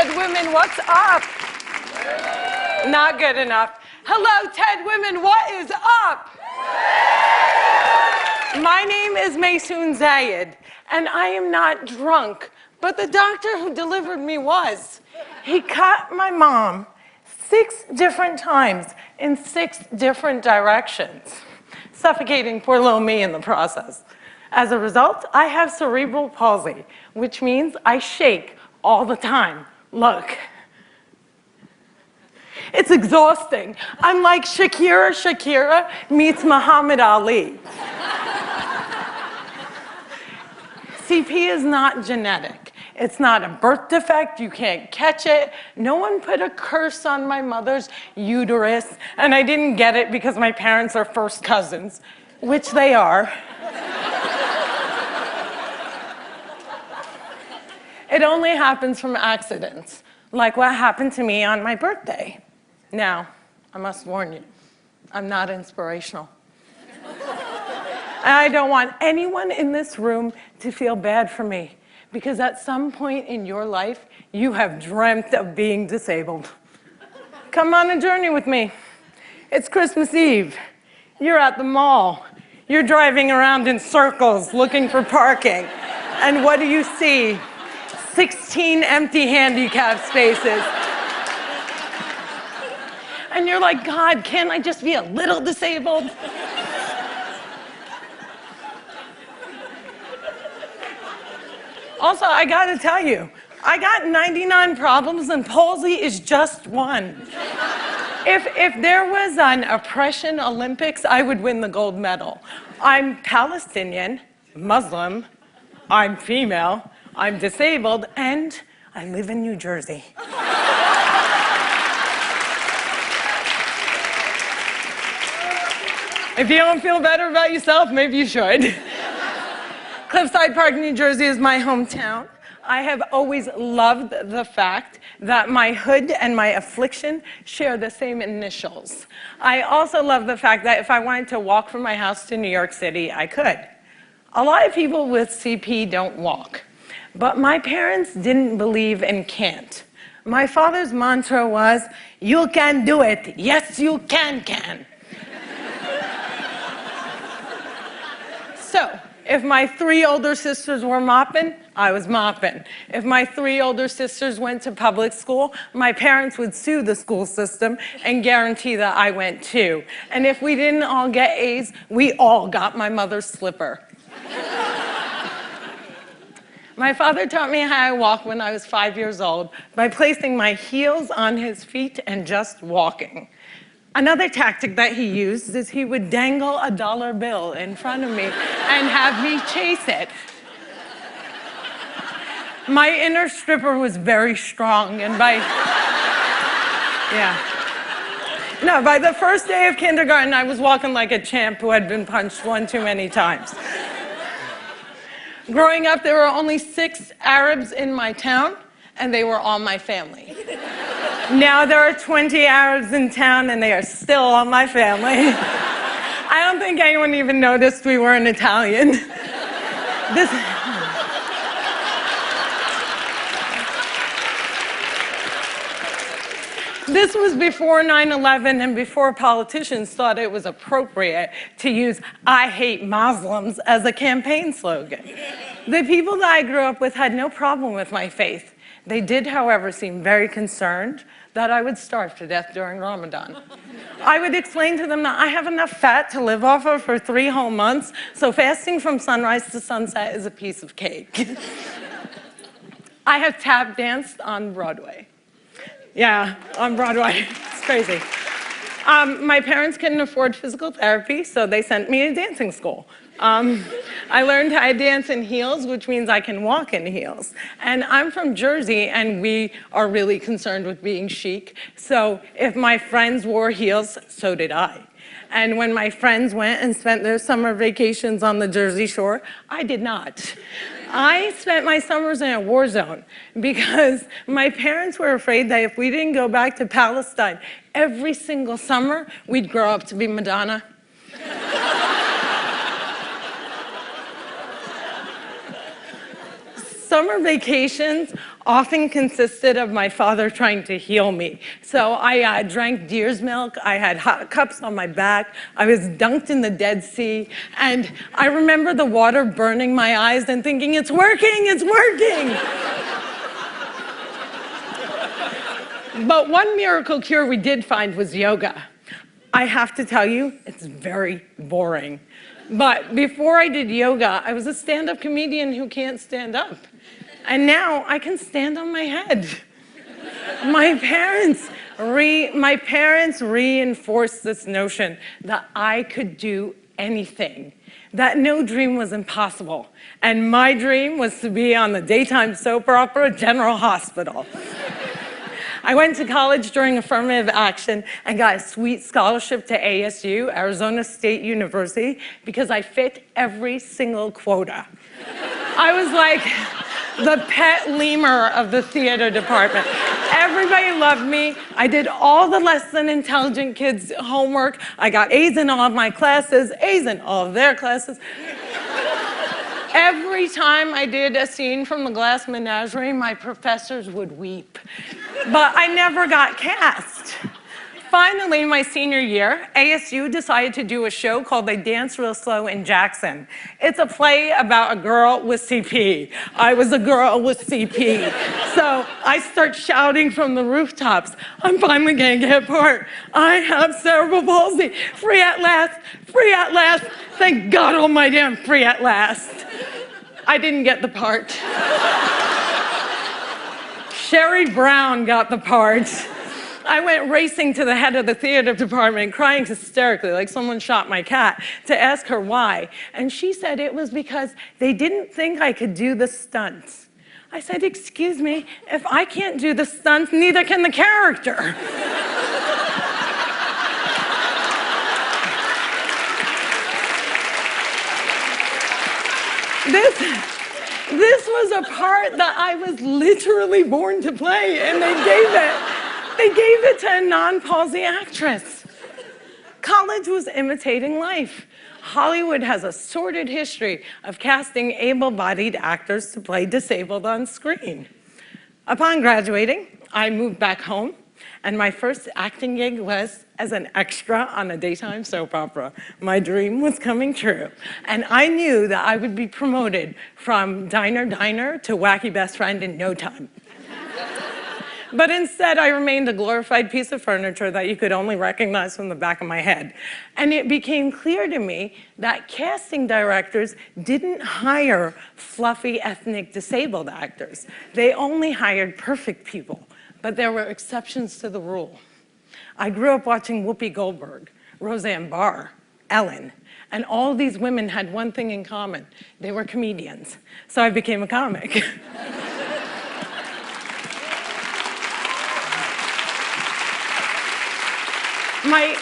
TED women, what's up? Not good enough. Hello, TED women, what is up? My name is Meisoon Zayed, and I am not drunk, but the doctor who delivered me was. He cut my mom 6 different times in 6 different directions, suffocating poor little me in the process. As a result, I have cerebral palsy, which means I shake all the time. Look. It's exhausting. I'm like Shakira meets Muhammad Ali. CP is not genetic. It's not a birth defect. You can't catch it. No one put a curse on my mother's uterus, and I didn't get it because my parents are first cousins, which they are. It only happens from accidents, like what happened to me on my birthday. Now, I must warn you, I'm not inspirational. And I don't want anyone in this room to feel bad for me, because at some point in your life, you have dreamt of being disabled. Come on a journey with me. It's Christmas Eve. You're at the mall. You're driving around in circles looking for parking. And what do you see? 16 empty handicap spaces. And you're like, God, can't I just be a little disabled? Also, I gotta tell you, I got 99 problems and palsy is just one. If there was an oppression Olympics, I would win the gold medal. I'm Palestinian, Muslim, I'm female, I'm disabled, and I live in New Jersey. If you don't feel better about yourself, maybe you should. Cliffside Park, New Jersey is my hometown. I have always loved the fact that my hood and my affliction share the same initials. I also love the fact that if I wanted to walk from my house to New York City, I could. A lot of people with CP don't walk. But my parents didn't believe in can't. My father's mantra was, you can do it. Yes, you can. So, if my 3 older sisters were mopping, I was mopping. If my 3 older sisters went to public school, my parents would sue the school system and guarantee that I went too. And if we didn't all get A's, we all got my mother's slipper. My father taught me how I walk when I was 5 years old by placing my heels on his feet and just walking. Another tactic that he used is he would dangle a dollar bill in front of me and have me chase it. My inner stripper was very strong, and by the first day of kindergarten, I was walking like a champ who had been punched one too many times. Growing up, there were only 6 Arabs in my town, and they were all my family. Now there are 20 Arabs in town, and they are still all my family. I don't think anyone even noticed we weren't Italian. This was before 9/11 and before politicians thought it was appropriate to use "I hate Muslims" as a campaign slogan. The people that I grew up with had no problem with my faith. They did, however, seem very concerned that I would starve to death during Ramadan. I would explain to them that I have enough fat to live off of for 3 whole months, so fasting from sunrise to sunset is a piece of cake. I have tap danced on Broadway. Yeah, on Broadway. It's crazy. My parents couldn't afford physical therapy, so they sent me to dancing school. I learned how to dance in heels, which means I can walk in heels. And I'm from Jersey, and we are really concerned with being chic. So if my friends wore heels, so did I. And when my friends went and spent their summer vacations on the Jersey Shore, I did not. I spent my summers in a war zone because my parents were afraid that if we didn't go back to Palestine every single summer, we'd grow up to be Madonna. Summer vacations often consisted of my father trying to heal me. So I drank deer's milk, I had hot cups on my back, I was dunked in the Dead Sea, and I remember the water burning my eyes and thinking, it's working, it's working. But one miracle cure we did find was yoga. I have to tell you, it's very boring. But before I did yoga, I was a stand-up comedian who can't stand up. And now I can stand on my head. My parents reinforced this notion that I could do anything, that no dream was impossible. And my dream was to be on the daytime soap opera General Hospital. I went to college during affirmative action and got a sweet scholarship to ASU, Arizona State University, because I fit every single quota. I was like the pet lemur of the theater department. Everybody loved me. I did all the less than intelligent kids' homework. I got A's in all of my classes, A's in all of their classes. Every time I did a scene from The Glass Menagerie, my professors would weep. But I never got cast. Finally, my senior year, ASU decided to do a show called They Dance Real Slow in Jackson. It's a play about a girl with CP. I was a girl with CP. So I start shouting from the rooftops, I'm finally gonna get a part. I have cerebral palsy. Free at last, free at last. Thank God almighty I'm free at last. I didn't get the part. Sherry Brown got the part. I went racing to the head of the theater department, crying hysterically like someone shot my cat, to ask her why. And she said it was because they didn't think I could do the stunts. I said, excuse me, if I can't do the stunts, neither can the character. This was a part that I was literally born to play, and they gave it to a non-palsy actress. College was imitating life. Hollywood has a sordid history of casting able-bodied actors to play disabled on screen. Upon graduating, I moved back home, and my first acting gig was as an extra on a daytime soap opera. My dream was coming true, and I knew that I would be promoted from diner to wacky best friend in no time. But instead, I remained a glorified piece of furniture that you could only recognize from the back of my head. And it became clear to me that casting directors didn't hire fluffy ethnic disabled actors. They only hired perfect people, but there were exceptions to the rule. I grew up watching Whoopi Goldberg, Roseanne Barr, Ellen, and all these women had one thing in common. They were comedians. So I became a comic.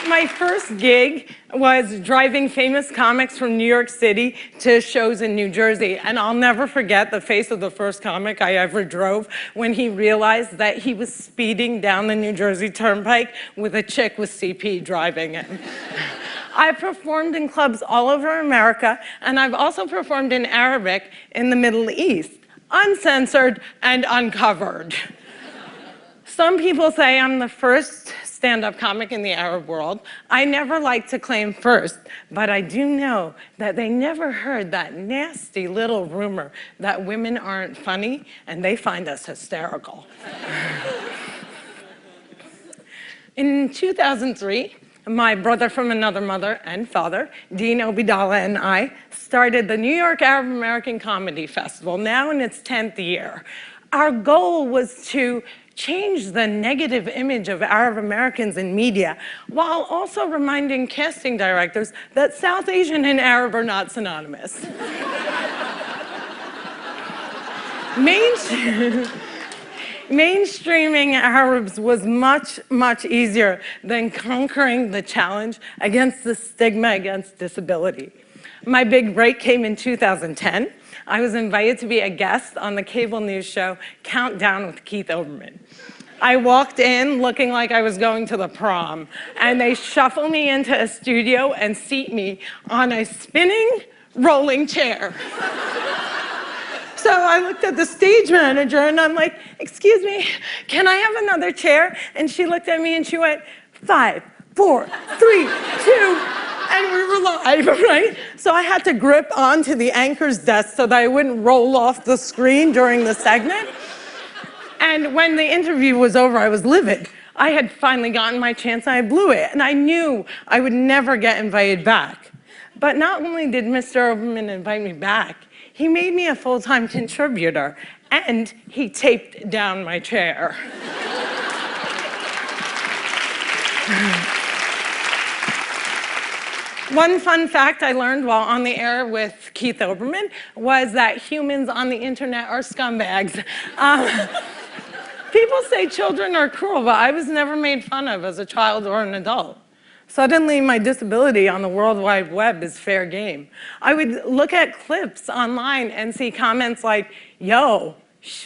My first gig was driving famous comics from New York City to shows in New Jersey. And I'll never forget the face of the first comic I ever drove when he realized that he was speeding down the New Jersey Turnpike with a chick with CP driving him. I performed in clubs all over America, and I've also performed in Arabic in the Middle East, uncensored and uncovered. Some people say I'm the first stand-up comic in the Arab world. I never like to claim first, but I do know that they never heard that nasty little rumor that women aren't funny and they find us hysterical. In 2003, my brother from another mother and father, Dean Obidallah, and I started the New York Arab American Comedy Festival, now in its 10th year. Our goal was to change the negative image of Arab Americans in media, while also reminding casting directors that South Asian and Arab are not synonymous. Mainstreaming Arabs was much, much easier than conquering the challenge against the stigma against disability. My big break came in 2010. I was invited to be a guest on the cable news show Countdown with Keith Olbermann. I walked in looking like I was going to the prom, and they shuffle me into a studio and seat me on a spinning rolling chair. So I looked at the stage manager and I'm like, excuse me, can I have another chair? And she looked at me and she went, 5, 4, 3, 2, and we were live, right? So I had to grip onto the anchor's desk so that I wouldn't roll off the screen during the segment. And when the interview was over, I was livid. I had finally gotten my chance and I blew it. And I knew I would never get invited back. But not only did Mr. Oberman invite me back, he made me a full-time contributor and he taped down my chair. One fun fact I learned while on the air with Keith Olbermann was that humans on the internet are scumbags. People say children are cruel, but I was never made fun of as a child or an adult. Suddenly, my disability on the World Wide Web is fair game. I would look at clips online and see comments like, yo,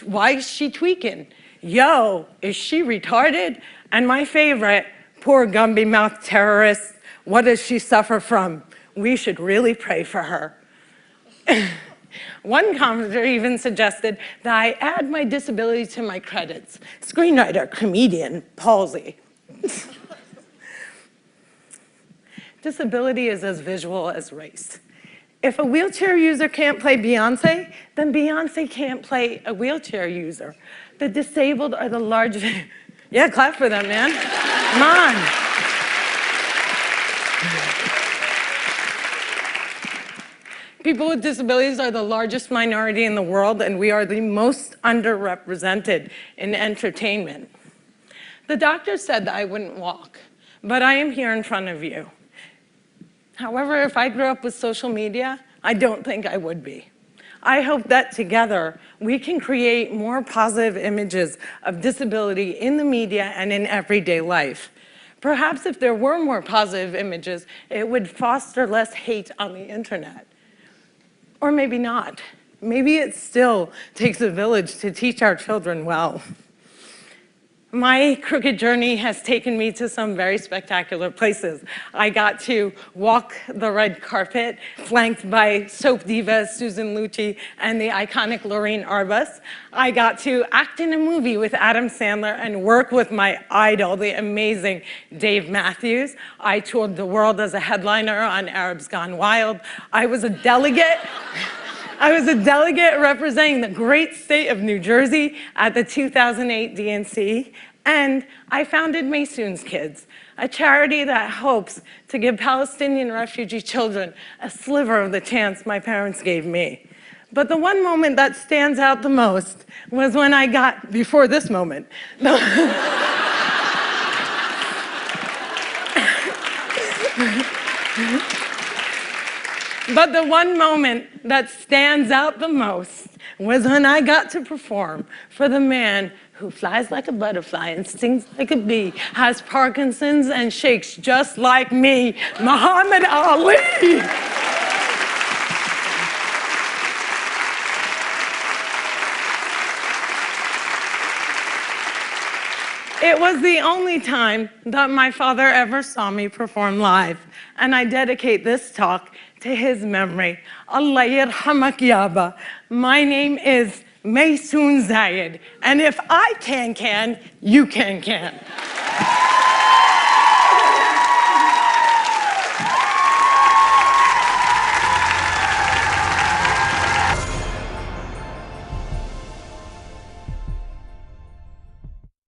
why is she tweaking? Yo, is she retarded? And my favorite, poor Gumby-mouthed terrorist, what does she suffer from? We should really pray for her. One commenter even suggested that I add my disability to my credits. Screenwriter, comedian, palsy. Disability is as visual as race. If a wheelchair user can't play Beyonce, then Beyonce can't play a wheelchair user. The disabled are the largest... Yeah, clap for them, man. Come on. People with disabilities are the largest minority in the world, and we are the most underrepresented in entertainment. The doctor said that I wouldn't walk, but I am here in front of you. However, if I grew up with social media, I don't think I would be. I hope that together we can create more positive images of disability in the media and in everyday life. Perhaps if there were more positive images, it would foster less hate on the internet. Or maybe not. Maybe it still takes a village to teach our children well. My crooked journey has taken me to some very spectacular places. I got to walk the red carpet, flanked by soap diva Susan Lucci and the iconic Lorraine Arbus. I got to act in a movie with Adam Sandler and work with my idol, the amazing Dave Matthews. I toured the world as a headliner on Arabs Gone Wild. I was a delegate representing the great state of New Jersey at the 2008 DNC, and I founded Meson's Kids, a charity that hopes to give Palestinian refugee children a sliver of the chance my parents gave me. But the one moment that stands out the most was when I got, before this moment, but the one moment that stands out the most was when I got to perform for the man who flies like a butterfly and stings like a bee, has Parkinson's and shakes just like me, Muhammad Ali. It was the only time that my father ever saw me perform live, and I dedicate this talk to his memory. Allah yarhamak yaba. My name is Meysoon Zayed, and if I can, you can.